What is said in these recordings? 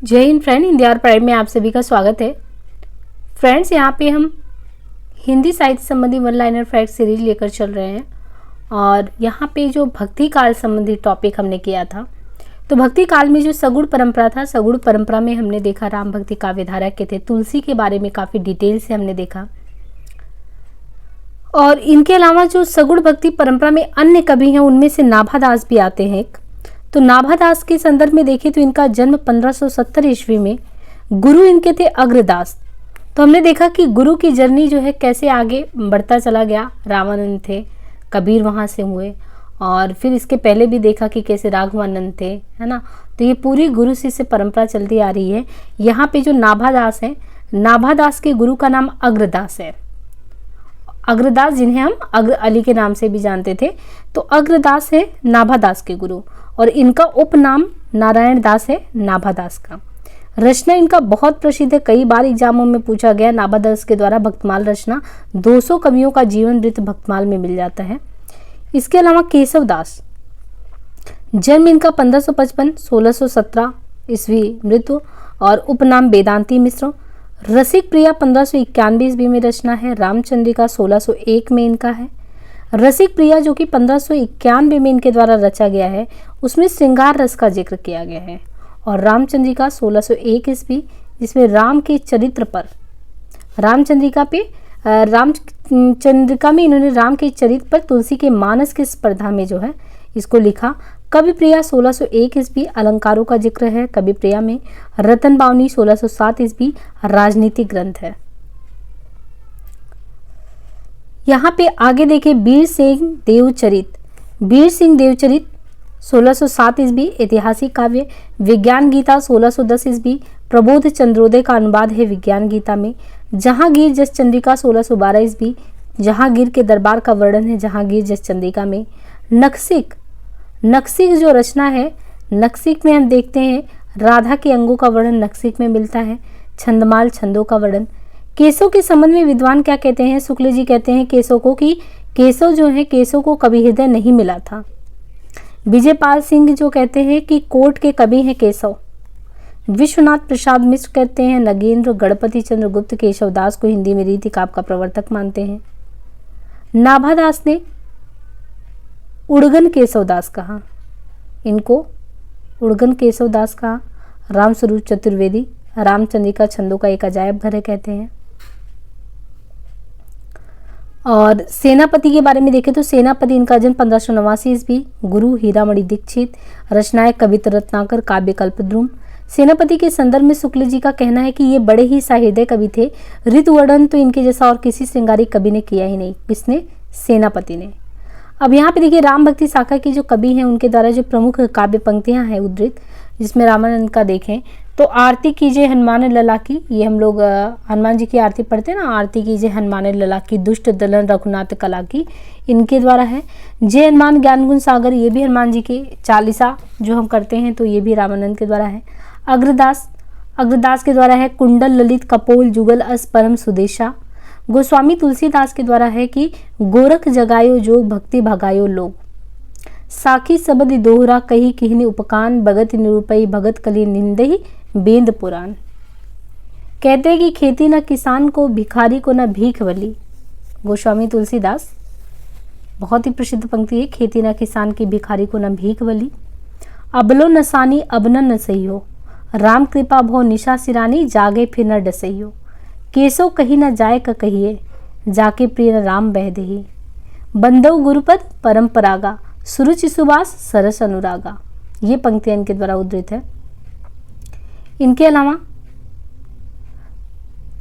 जय हिंद फ्रेंड, हिंदी और पढ़ाई में आप सभी का स्वागत है। फ्रेंड्स, यहाँ पे हम हिंदी साहित्य संबंधी वन लाइनर फैक्ट सीरीज लेकर चल रहे हैं और यहाँ पे जो भक्ति काल संबंधी टॉपिक हमने किया था, तो भक्ति काल में जो सगुण परंपरा था, सगुण परंपरा में हमने देखा राम भक्ति काव्यधारा के थे, तुलसी के बारे में काफ़ी डिटेल से हमने देखा। और इनके अलावा जो सगुण भक्ति परंपरा में अन्य कवि हैं, उनमें से नाभादास भी आते हैं। तो नाभादास के संदर्भ में देखें तो इनका जन्म 1570 ईस्वी में, गुरु इनके थे अग्रदास। तो हमने देखा कि गुरु की जर्नी जो है कैसे आगे बढ़ता चला गया। रामानंद थे, कबीर वहाँ से हुए, और फिर इसके पहले भी देखा कि कैसे राघवानंद थे, है ना। तो ये पूरी गुरु शिष्य परंपरा चलती आ रही है। यहाँ पे जो नाभादास है, नाभादास के गुरु का नाम अग्रदास है। अग्रदास, जिन्हें हम अग्र अली के नाम से भी जानते थे, तो अग्रदास है नाभादास के गुरु, और इनका उपनाम नारायण दास है नाभादास का। रचना इनका बहुत प्रसिद्ध है, कई बार एग्जामों में पूछा गया। नाभादास के द्वारा भक्तमाल रचना, 200 कवियों का जीवन वृत्त भक्तमाल में मिल जाता है। इसके अलावा केशवदास, जन्म इनका 1555, 1617 ईस्वी मृत्यु, और उपनाम वेदांती मिश्र। रसिक प्रिया 1591 ईस्वी में रचना है। रामचंद्रिका 1601 में इनका है। रसिक प्रिया जो कि 1591 में इनके द्वारा रचा गया है, उसमें श्रृंगार रस का जिक्र किया गया है। और रामचंद्रिका 1601 ईस्वी, जिसमें राम के चरित्र पर, रामचंद्रिका में इन्होंने राम के चरित्र पर तुलसी के मानस की स्पर्धा में जो है इसको लिखा। कवि प्रिया 1601 ईस्वी, अलंकारों का जिक्र है कवि प्रिया में। रतन बावनी 1607 ईस्वी, राजनीतिक ग्रंथ है। यहाँ पे आगे देखें वीर सिंह देवचरित। वीर सिंह देवचरित 1607 ईस्वी, ऐतिहासिक काव्य। विज्ञान गीता 1610 ईस्वी, प्रबोध चंद्रोदय का अनुवाद है विज्ञान गीता में। जहांगीर जस चंद्रिका 1612 ईस्वी, जहांगीर के दरबार का वर्णन है जहांगीर जस चंद्रिका में। नक्सिक, नक्सिक जो रचना है, नक्सिक में हम देखते हैं राधा के अंगों का वर्णन नक्सिक में मिलता है। छंदमाल, छंदों का वर्णन। केसव के संबंध में विद्वान क्या कहते हैं? शुक्ल जी कहते हैं केसव को कि केसव जो है, केसव को कवि हृदय नहीं मिला था। विजयपाल सिंह जो कहते हैं कि कोट के कवि हैं केसव। विश्वनाथ प्रसाद मिश्र कहते हैं नगेंद्र गणपति चंद्र गुप्त केशवदास को हिंदी में रीति काव्य का प्रवर्तक मानते हैं। नाभादास ने उड़गन केशवदास कहा, इनको उड़गन केशवदास कहा। रामस्वरूप चतुर्वेदी रामचंद्रिका छंदों का एक अजायब घर है कहते हैं। और सेनापति के बारे में देखें तो सेनापति, इनका जन्म 1589 ईस्वी, गुरु हीरामणि दीक्षित। रचनाएं कविता रत्नाकर, काव्य कल्पद्रुम। सेनापति के संदर्भ में शुक्ल जी का कहना है कि ये बड़े ही सहृदय कवि थे। ऋतु वर्णन तो इनके जैसा और किसी श्रृंगारी कवि ने किया ही नहीं। किसने? सेनापति ने। अब यहाँ पे देखिए राम भक्ति शाखा के जो कवि हैं, उनके द्वारा जो प्रमुख काव्य पंक्तियाँ हैं उद्धृत, जिसमें रामानंद का देखें तो आरती कीजिए हनुमान लला की, ये हम लोग हनुमान जी की आरती पढ़ते हैं ना, आरती कीजिए हनुमान लला की, दुष्ट दलन रघुनाथ कला की, इनके द्वारा है। जय हनुमान ज्ञान गुण सागर, ये भी हनुमान जी की चालीसा जो हम करते हैं, तो ये भी रामानंद के द्वारा है। अग्रदास, अग्रदास के द्वारा है कुंडल ललित कपोल जुगल अस परम सुदेशा। गोस्वामी तुलसीदास के द्वारा है कि गोरख जगायो जोग भक्ति भगायो लोग। साखी सबद दोहरा कही किहनी उपकान, भगत निरूपई भगत कली निंदही बेंद पुराण। कहते हैं कि खेती न किसान को, भिखारी को न भीख बली। गोस्वामी तुलसीदास, बहुत ही प्रसिद्ध पंक्ति है, खेती न किसान की, भिखारी को न भीख बली। अबलो नसानी अबन न सहियो, राम कृपा भो निशा सिरानी, जागे फिर न डसइयो। केसो कही न जाय क कहिए, जाके प्रिय राम बह देही। बंदव गुरुपद परंपरागा, सुरुचि सुबास सरस अनुरागा। ये पंक्तियां इनके द्वारा उद्धृत है। इनके अलावा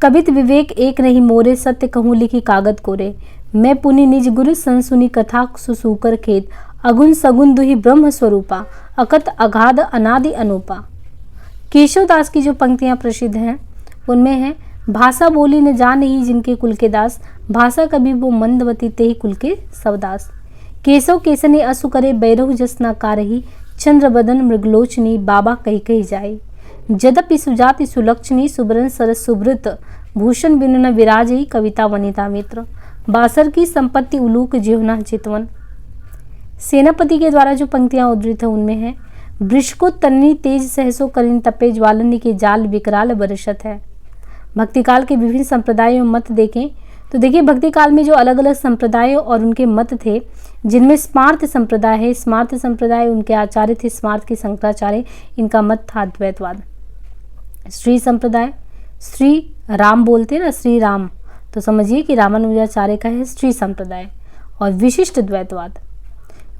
कवित विवेक एक नहीं मोरे, सत्य कहूँ लिखी कागद कोरे। मैं पुनि निज गुरु संसुनी कथा सुसूकर खेत, अगुन सगुन दुहि ब्रह्म स्वरूपा, अकत अगाध अनादि अनूपा। केशवदास की जो पंक्तियां प्रसिद्ध हैं उनमें है भाषा बोली न जान ही जिनके कुल के दास, भाषा कभी वो मंदवती ते ही कुल के सवदास। केशव केसने असु करे, बैरहु जस न कारही, चंद्र बदन मृगलोचनी, बाबा कही कही जाई। जदपि सुजाति सुलक्षणी, सुबरन सरस सुभृत, भूषण बिनु न विराजई, कविता वनिता मित्र। बासर की संपत्ति उलूक जिह्ना चितवन। सेनापति के द्वारा जो पंक्तियां उद्धृत है उनमें है वृषको तन्नी तेज सहसो करिन तपे ज्वालनी के जाल विकराल बरसत है। भक्तिकाल के विभिन्न संप्रदायों मत देखें तो देखिए भक्ति काल में जो अलग अलग संप्रदाय और उनके मत थे, जिनमें स्मार्त संप्रदाय है, स्मार्त संप्रदाय उनके आचार्य थे स्मार्त के शंकराचार्य, इनका मत था द्वैतवाद। श्री संप्रदाय, श्री राम बोलते ना, श्री राम, तो समझिए कि रामानुजाचार्य का है श्री संप्रदाय। और विशिष्ट द्वैतवाद,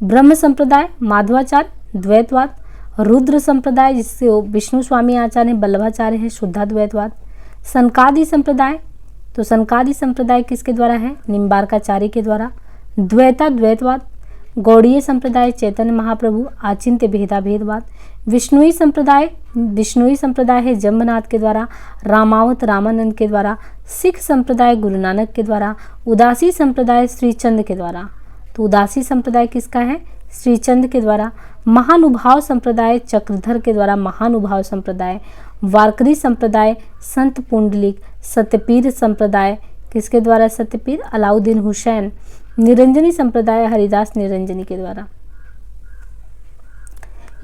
ब्रह्म संप्रदाय माधवाचार्य द्वैतवाद, रुद्र संप्रदाय जिससे विष्णु स्वामी आचार्य वल्लभाचार्य है शुद्धाद्वैतवाद, सनकादि संप्रदाय, तो सनकादि संप्रदाय किसके द्वारा है, निम्बार्काचार्य के द्वारा, द्वैता द्वैतवाद, गौड़ीय संप्रदाय चैतन्य महाप्रभु आचिंत्य भेदा भेदवाद, विष्णुई संप्रदाय है जम्बनाथ के द्वारा, रामावत रामानंद के द्वारा, सिख संप्रदाय गुरु नानक के द्वारा, उदासी संप्रदाय श्रीचंद के द्वारा, तो उदासी संप्रदाय किसका है, श्रीचंद के द्वारा, महानुभाव संप्रदाय चक्रधर के द्वारा, महानुभाव संप्रदाय, वारकरी संप्रदाय संत पुंडलिक, सत्यपीर संप्रदाय किसके द्वारा, सत्यपीर अलाउद्दीन हुसैन, निरंजनी संप्रदाय हरिदास निरंजनी के द्वारा।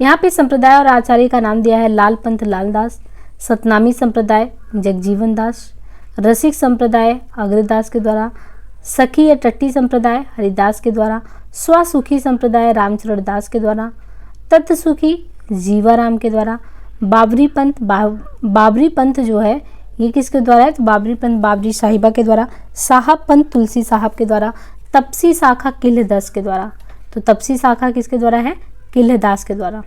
यहाँ पे संप्रदाय और आचार्य का नाम दिया है लाल पंथ लालदास, सतनामी संप्रदाय जगजीवन दास, रसिक संप्रदाय अग्रदास के द्वारा, सखी या टट्टी संप्रदाय हरिदास के द्वारा, स्वसुखी संप्रदाय रामचरण दास के द्वारा, तत्सुखी जीवाराम के द्वारा, बाबरी पंथ जो है ये किसके द्वारा है, तो बाबरी पंथ बाबरी साहिबा के द्वारा, साहब पंथ तुलसी साहब के द्वारा, तपसी शाखा किलदास के द्वारा, तो तपसी शाखा किसके द्वारा है, किलदास के द्वारा।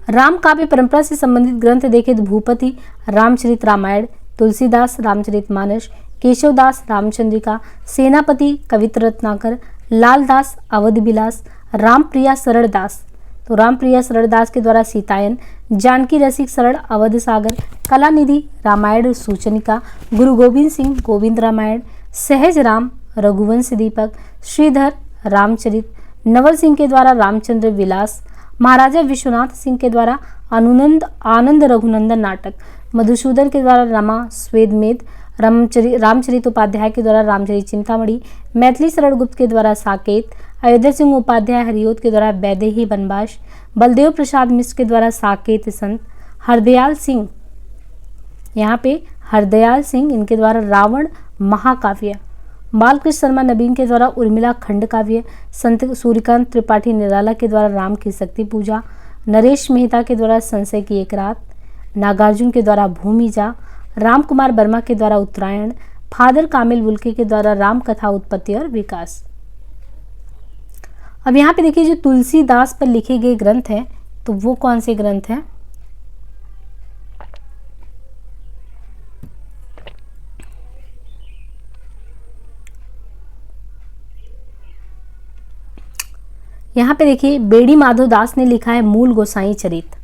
राम काव्य परंपरा से संबंधित ग्रंथ देखें तो भूपति रामचरित रामायण, तुलसीदास रामचरितमानस, केशवदास रामचंद्रिका, सेनापति कवित्र रत्नाकर, लालदास अवध विलास, रामप्रिया सरल दास, तो रामप्रिया सरल दास के द्वारा सीतायन, जानकी रसिक सरल अवध सागर, कलानिधि रामायण सूचनिका, गुरु गोविंद सिंह गोविंद रामायण, सहज राम रघुवंश दीपक, श्रीधर रामचरित, नवल सिंह के द्वारा रामचंद्र विलास, महाराजा विश्वनाथ सिंह के द्वारा आनंद रघुनंदन नाटक, मधुसूदन के द्वारा रमा स्वेदमेध, रामचरित उपाध्याय के द्वारा रामचरित चिंतामणि, मैथिली सरल गुप्त के द्वारा साकेत, अयोध्या सिंह उपाध्याय हरिओत के द्वारा वैदेही बनबाश, बलदेव प्रसाद मिश्र के द्वारा साकेत संत, हरदयाल सिंह, यहाँ पे हरदयाल सिंह इनके द्वारा रावण महाकाव्य, बालकृष्ण शर्मा नवीन के द्वारा उर्मिला खंड काव्य, संत सूर्यकांत त्रिपाठी निराला के द्वारा राम की शक्ति पूजा, नरेश मेहता के द्वारा संशय की एक रात, नागार्जुन के द्वारा भूमिजा, राम कुमार वर्मा के द्वारा उत्तरायण, फादर कामिल बुल्के के द्वारा राम कथा उत्पत्ति और विकास। अब यहाँ पे देखिए जो तुलसीदास पर लिखे गए ग्रंथ हैं तो वो कौन से ग्रंथ हैं, यहाँ पे देखिए बेड़ी माधव दास ने लिखा है मूल गोसाई चरित।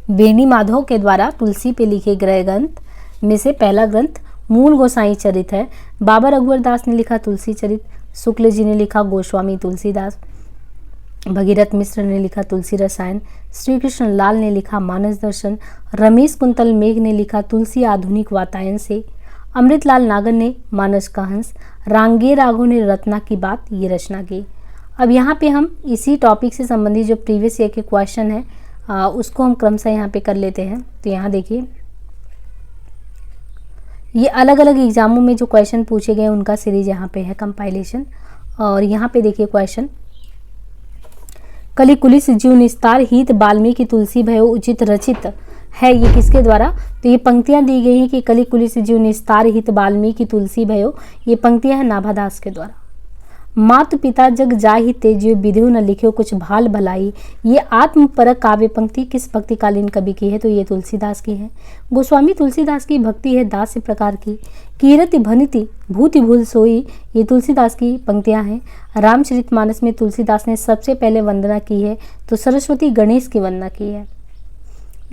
बेड़ी माधव के द्वारा तुलसी पे लिखे गए ग्रंथ में से पहला ग्रंथ मूल गोसाई चरित है। बाबा रघुवर दास ने लिखा तुलसी चरित, शुक्ल जी ने लिखा गोस्वामी तुलसीदास, भगीरथ मिश्र ने लिखा तुलसी रसायन, श्री कृष्ण लाल ने लिखा मानस दर्शन, रमेश कुंतल मेघ ने लिखा तुलसी आधुनिक वातायन से, अमृतलाल नागर ने मानस का हंस, रांगे राघव ने रत्ना की बात ये रचना की। अब यहाँ पे हम इसी टॉपिक से संबंधित जो प्रीवियस ईयर के क्वेश्चन है उसको हम क्रमशः यहाँ पे कर लेते हैं। तो यहाँ देखिए ये अलग अलग एग्जामों में जो क्वेश्चन पूछे गए उनका सीरीज यहाँ पे है कंपाइलेशन। और यहाँ पे देखिए क्वेश्चन, कलिकुलिस जीव निस्तार हित वाल्मीकि तुलसी भयो उचित रचित है, ये किसके द्वारा, तो ये पंक्तियां दी गई हैं कि कलिकुलिस जीव निस्तार हित वाल्मीकि तुलसी भयो, ये पंक्तियां हैं नाभादास के द्वारा। मातु पिता जग जाहि तेजियो विधियो न लिखियो कुछ भाल भलाई, ये आत्मपरक काव्य पंक्ति किस भक्तिकालीन कवि की है, तो ये तुलसीदास की है। गोस्वामी तुलसीदास की भक्ति है दास्य प्रकार की, कीरति भनिति भूति भूल सोई, ये तुलसीदास की पंक्तियां हैं। रामचरितमानस में तुलसीदास ने सबसे पहले वंदना की है तो सरस्वती गणेश की वंदना की है।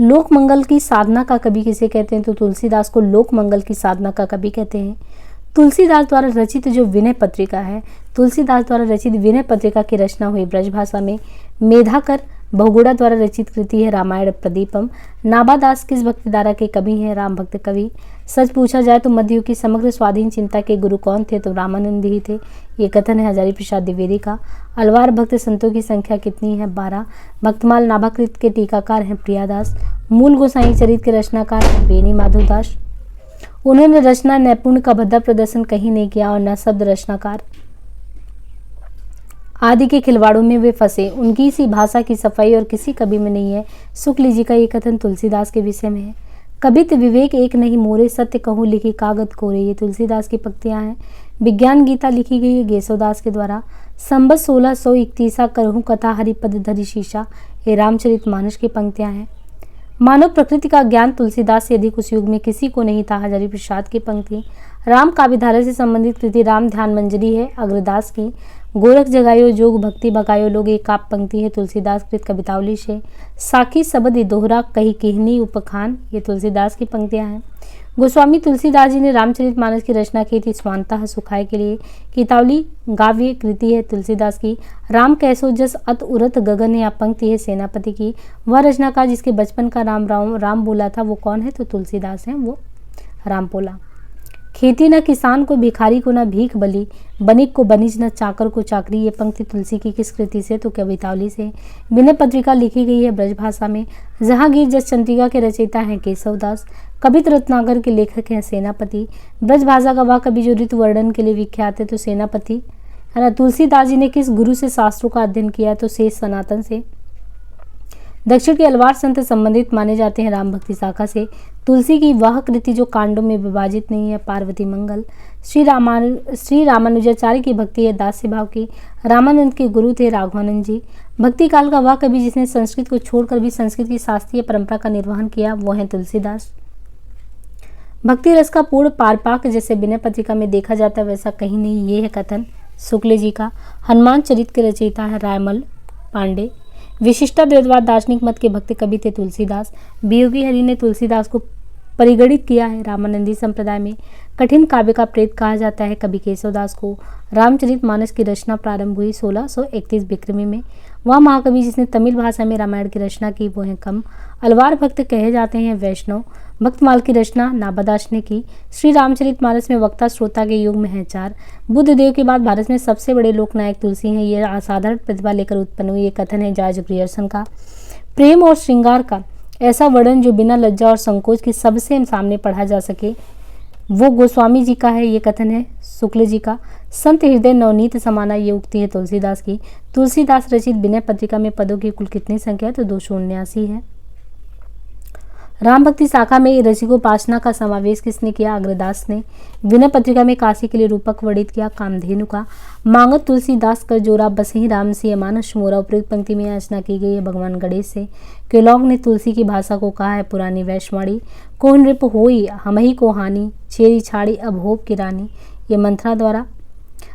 लोक मंगल की साधना का कवि किसे कहते हैं, तो तुलसीदास को लोक मंगल की साधना का कवि कहते हैं। तुलसीदास द्वारा रचित जो विनय पत्रिका है, तुलसीदास द्वारा रचित विनय पत्रिका की रचना हुई ब्रजभाषा में। मेधाकर बहुगुणा द्वारा रचित कृति है रामायण प्रदीपम। नाभादास किस भक्ति धारा के कवि हैं? राम भक्त कवि। सच पूछा जाए तो मध्ययुग की समग्र स्वाधीन चिंता के गुरु कौन थे? तो रामानंद ही थे। ये कथन है हजारी प्रसाद द्विवेदी का। अलवार भक्त संतों की संख्या कितनी है? 12। भक्तमाल नाभाकृत के टीकाकार हैं प्रियादास। मूल गोसाई चरित के रचनाकार हैं बेनी माधवदास। उन्होंने रचना नैपुण्य का भद्दा प्रदर्शन कहीं नहीं किया और न शब्द रचनाकार आदि के खिलवाड़ों में वे फंसे। उनकी सी भाषा की सफाई और किसी कवि में नहीं है। शुक्ल जी का ये कथन तुलसीदास के विषय में है। कवित विवेक एक नहीं मोरे, सत्य कहूँ लिखी कागज कोरे। ये तुलसीदास की पंक्तियां हैं। विज्ञान गीता लिखी गई है केशवदास के द्वारा। संबत 1631 करहूँ कथा हरिपद धरि शीशा। ये रामचरितमानस की पंक्तियां हैं। मानव प्रकृति का ज्ञान तुलसीदास से अधिक उस युग में किसी को नहीं था। हजारी प्रसाद की पंक्ति। राम काव्यधारा से संबंधित कृति राम ध्यान मंजरी है अग्रदास की। गोरख जगायो जोग भक्ति बगायो लोग एक काप पंक्ति है तुलसीदास कृत कवितावली से। साखी सबद दोहरा कही कहनी उपखान। ये तुलसीदास की पंक्तियां हैं। गोस्वामी तुलसीदास जी ने रामचरितमानस की रचना की थी स्वांतः सुखाय के लिए। कितावली गाव्य कृति है तुलसीदास की। राम कैसो जस अत उरत गगन या पंक्ति है सेनापति की। वह रचनाकार जिसके बचपन का राम बोला था वो कौन है? तो तुलसीदास हैं। वो राम बोला। खेती न किसान को भिखारी को न भीख बली, बनिक को बनिज न चाकर को चाकरी। ये पंक्ति तुलसी की किस कृति से? तो कवितावली से। विनय पत्रिका लिखी गई है ब्रज भाषा में। जहांगीर जस चंद्रिका के रचयिता हैं केशवदास। कवित रत्नाकर के लेखक हैं सेनापति। ब्रज भाषा का वह कवि जो ऋतु वर्णन के लिए विख्यात है तो सेनापति है ना। तुलसीदास जी ने किस गुरु से शास्त्रों का अध्ययन किया? तो शेष सनातन से। दक्षिण के अलवार संत संबंधित माने जाते हैं राम भक्ति शाखा से। तुलसी की वह कृति जो कांडों में विभाजित नहीं है पार्वती मंगल। श्री रामानुजाचार्य की भक्ति है दास्य भाव की। रामानंद के गुरु थे राघवानंद जी। भक्ति काल का वह कवि जिसने संस्कृत को छोड़कर भी संस्कृत की शास्त्रीय परंपरा का निर्वहन किया वो है तुलसीदास। भक्ति रस का पूर्ण पारपाक जैसे विनय पत्रिका में देखा जाता है वैसा कहीं नहीं। ये है कथन शुक्ल जी का। हनुमान चरित के रचयिता है रायमल पांडे। विशिष्टाद्वैतवाद दार्शनिक मत के भक्त कवि थे तुलसीदास। वियोगी हरि ने तुलसीदास को परिगणित किया है रामानंदी संप्रदाय में। कठिन काव्य का प्रेत कहा जाता है कवि केशवदास को। रामचरितमानस की रचना प्रारंभ हुई 1631 विक्रमी में। वह महाकवि जिसने तमिल भाषा में रामायण की रचना की वो है कम। अलवार भक्त कहे जाते हैं वैष्णव। भक्तमाल की रचना नाभादास ने की। श्री रामचरितमानस में वक्ता श्रोता के युग में है 4। बुद्ध देव के बाद भारत में सबसे बड़े लोकनायक तुलसी हैं। ये असाधारण प्रतिभा लेकर उत्पन्न हुई। ये कथन है जॉर्ज ग्रियर्सन का। प्रेम और श्रृंगार का ऐसा वर्णन जो बिना लज्जा और संकोच के सबसे सामने पढ़ा जा सके वो गोस्वामी जी का है। ये कथन है शुक्ल जी का। संत हृदय नवनीत समाना ये उक्ति है तुलसीदास की। तुलसीदास रचित विनय पत्रिका में पदों की कुल कितनी संख्या है? तो 279 है। राम भक्ति शाखा में रसिकोपासना का समावेश किसने किया? अग्रदास ने। विनय पत्रिका में काशी के लिए रूपक वर्णित किया कामधेनु का। मांगत तुलसीदास कर जोरा बसही राम से मानस मोरा। उपयुक्त पंक्ति में याचना की गई है भगवान गणेश से। केलॉग ने तुलसी की भाषा को कहा है पुरानी वैश्यवाणी। को नृप होई हमही को हानि, छेड़ी छाड़ी अभोप की रानी। ये मंत्रा द्वारा।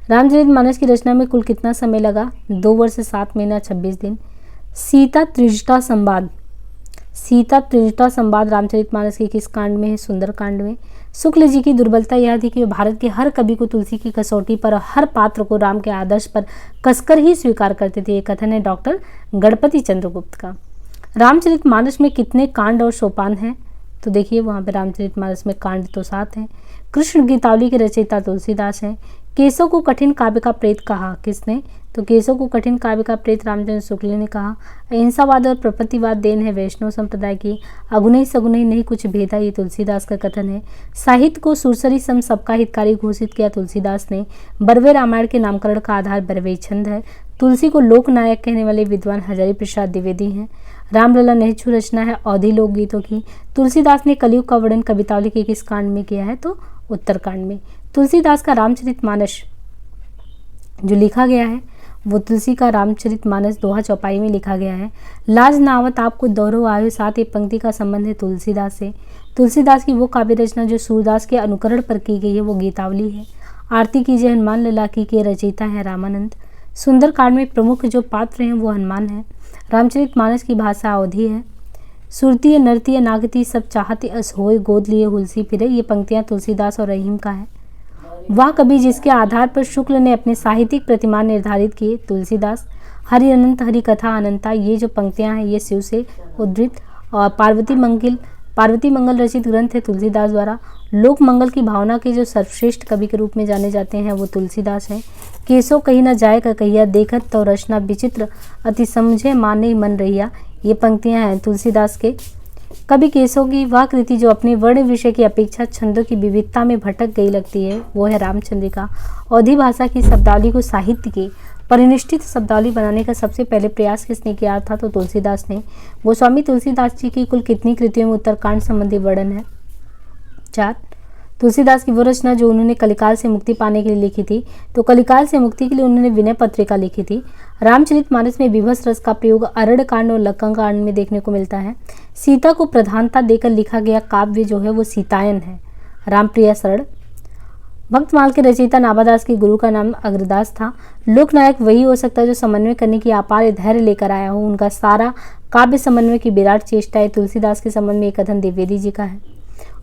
रामचरितमानस की रचना में कुल कितना समय लगा? 2 वर्ष 7 महीना 26 दिन। सीता त्रिजटा संवाद रामचरितमानस के किस कांड में है? सुंदर कांड में। शुक्ल जी की दुर्बलता यह थी कि वे भारत के हर कवि को तुलसी की कसौटी पर और हर पात्र को राम के आदर्श पर कसकर ही स्वीकार करते थे। ये कथन है डॉक्टर गणपति चंद्रगुप्त का। रामचरितमानस में कितने कांड और सोपान हैं? तो देखिए वहाँ पे रामचरितमानस में कांड तो 7 हैं। कृष्ण गीतावली के रचयिता तुलसीदास हैं। केशव को कठिन काव्य का प्रेत कहा किसने? तो केशव को कठिन काव्य का प्रेत रामचंद्र शुक्ल ने कहा। अहिंसावाद और प्रपत्तिवाद देन है वैष्णव संप्रदाय की। अगुनई सगुनई नहीं कुछ भेदा ये तुलसीदास का कथन है। साहित्य को सुरसरी सम सबका हितकारी घोषित किया तुलसीदास ने। बरवे रामायण के नामकरण का आधार बरवे छंद है। तुलसी को लोकनायक कहने वाले विद्वान हजारी प्रसाद द्विवेदी हैं। रामलला नेहचू रचना है अवधी लोकगीतों की। तुलसीदास ने कलयुग का वर्णन कवितावली के किस कांड में किया है? तो उत्तरकांड में। तुलसीदास का रामचरितमानस जो लिखा गया है वो तुलसी का रामचरितमानस दोहा चौपाई में लिखा गया है। लाज नावत आपको दौरो आयो साथ। ये पंक्ति का संबंध है तुलसीदास से। तुलसीदास की वो काव्य रचना जो सूरदास के अनुकरण पर की गई है वो गीतावली है। आरती कीजिए हनुमान लला की के रचयिता है रामानंद। सुंदर कांड में प्रमुख जो पात्र हैं वो हनुमान है। रामचरितमानस की भाषा अवधी है। सुरती नरती नागती सब चाहती अस होय गोद लिए हुलसी फिरे। ये पंक्तियां तुलसीदास और रहीम का है। वह कवि जिसके आधार पर शुक्ल ने अपने साहित्यिक प्रतिमान निर्धारित किए तुलसीदास। हरि अनंत हरि कथा अनंता, ये जो पंक्तियां हैं ये शिव से उद्धृत और पार्वती मंगल रचित ग्रंथ है तुलसीदास द्वारा। लोक मंगल की भावना के जो सर्वश्रेष्ठ कवि के रूप में जाने जाते हैं वो तुलसीदास हैं। केसो कहीं न जाए का कहिया, देखत तो रचना विचित्र, अति समझे माने मन रहिया, ये पंक्तियां हैं तुलसीदास के। कवि केसो की वह कृति जो अपने वर्ण विषय की अपेक्षा छंदों की विविधता में भटक गई लगती है वो है रामचंद्रिका। अवधी भाषा की शब्दावली को साहित्य की परिनिष्ठित शब्दावली बनाने का सबसे पहले प्रयास किसने किया था? तो तुलसीदास ने। गोस्वामी तुलसीदास जी की कुल कितनी कृतियों में उत्तरकांड संबंधी वर्णन है? 4। तुलसीदास की वो रचना जो उन्होंने कलिकाल से मुक्ति पाने के लिए लिखी थी, तो कलिकाल से मुक्ति के लिए उन्होंने विनय पत्रिका लिखी थी। रामचरितमानस में विभत्स रस का प्रयोग अरण्य कांड और लक्कन कांड में देखने को मिलता है। सीता को प्रधानता देकर लिखा गया काव्य जो है वो सीतायन है। रामप्रिया शरण। भक्तमाल के रचयिता नाभादास के गुरु का नाम अग्रदास था। लोकनायक वही हो सकता है जो समन्वय करने की अपार धैर्य लेकर आया हो। उनका सारा काव्य समन्वय की विराट चेष्टा है। तुलसीदास के संबंध में एक कथन द्विवेदी जी का है।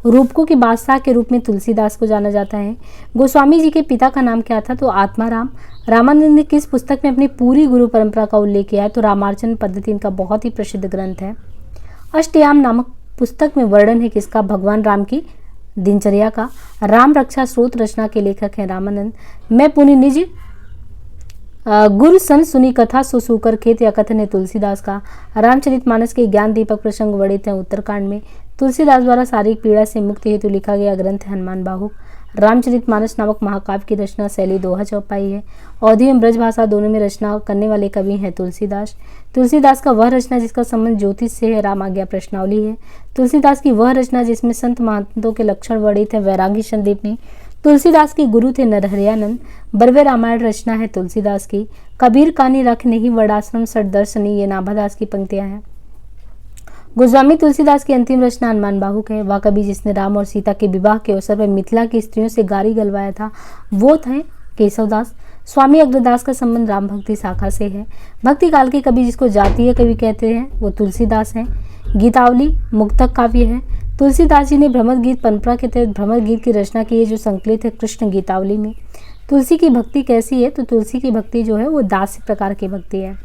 रूपकों के बादशाह के रूप में तुलसीदास को जाना जाता है। गोस्वामी जी के पिता का नाम क्या था? तो आत्माराम। रामानंद ने किस पुस्तक में अपनी पूरी गुरु परंपरा का उल्लेख किया है? तो रामार्चन पद्धति इनका बहुत ही प्रसिद्ध ग्रंथ है। अष्टयाम नामक पुस्तक में वर्णन है किसका? भगवान राम की दिनचर्या का। राम रक्षा स्रोत रचना के लेखक हैं रामानंद। मैं पुनि निज गुरु सन सुनी कथा सुसूकर खेत, या कथन है तुलसीदास का। रामचरितमानस के ज्ञान दीपक प्रसंग वर्णित हैं उत्तरकांड में। तुलसीदास द्वारा शारीरिक पीड़ा से मुक्ति हेतु लिखा गया ग्रंथ है हनुमान बाहुक। रामचरितमानस नामक महाकाव्य की रचना शैली दोहा चौपाई है। अवधी एवं ब्रज भाषा दोनों में रचना करने वाले कवि हैं तुलसीदास। तुलसीदास का वह रचना जिसका संबंध ज्योतिष से है राम आज्ञा प्रश्नावली है। तुलसीदास की वह रचना जिसमें संत महंतों के लक्षण वर्णित है वैरागी संदीपनी। तुलसीदास के गुरु थे नरहरियानंद। बरवे रामायण रचना है तुलसीदास की। कबीर कानी रख नहीं वडाश्रम सठ दर्शनी, ये नाभादास की पंक्तियां हैं। गोस्वामी तुलसीदास की अंतिम रचना हनुमान बाहुक है। वह कवि जिसने राम और सीता के विवाह के अवसर पर मिथिला की स्त्रियों से गारी गलवाया था वो थे केशवदास। स्वामी अग्रदास का संबंध राम भक्ति शाखा से है। भक्ति काल के कवि जिसको जातीय कवि कहते हैं वो तुलसीदास हैं। गीतावली मुक्तक काव्य है। तुलसीदास जी ने भ्रमर गीत परंपरा के तहत भ्रमर गीत की रचना की है जो संकलित है कृष्ण गीतावली में। तुलसी की भक्ति कैसी है? तो तुलसी की भक्ति जो है वो दास्य प्रकार की भक्ति है।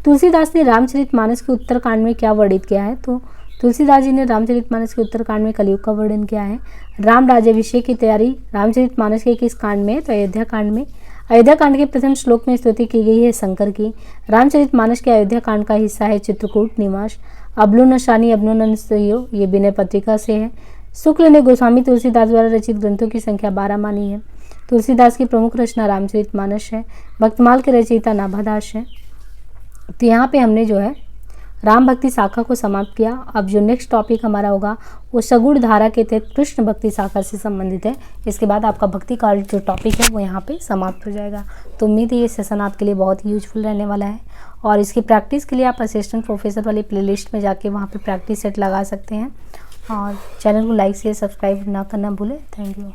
तुलसीदास ने रामचरितमानस के उत्तरकांड में क्या वर्णित किया है? तो तुलसीदास जी ने रामचरितमानस के उत्तरकांड में कलयुग का वर्णन किया है। राम राज्याभिषेक की तैयारी रामचरितमानस के किस कांड में? तो अयोध्या कांड में। अयोध्या कांड के प्रथम श्लोक में स्तुति की गई है शंकर की। रामचरितमानस के अयोध्या कांड का हिस्सा है चित्रकूट निवास। अबलो न शानी अबलो न सयो, ये विनय पत्रिका से है। शुक्ल ने गोस्वामी तुलसीदास द्वारा रचित ग्रंथों की संख्या 12 मानी है। तुलसीदास की प्रमुख रचना रामचरितमानस है। भक्तमाल के रचयिता नाभादास है। तो यहाँ पे हमने जो है राम भक्ति शाखा को समाप्त किया। अब जो नेक्स्ट टॉपिक हमारा होगा वो सगुण धारा के तहत कृष्ण भक्ति शाखा से संबंधित है। इसके बाद आपका भक्ति का जो टॉपिक है वो यहाँ पे समाप्त हो जाएगा। तो उम्मीद है ये सेशन आपके लिए बहुत ही यूजफुल रहने वाला है। और इसकी प्रैक्टिस के लिए आप असिस्टेंट प्रोफेसर वाली प्लेलिस्ट में जाके वहाँ पे प्रैक्टिस सेट लगा सकते हैं। और चैनल को लाइक शेयर सब्सक्राइब ना करना भूलें। Thank you.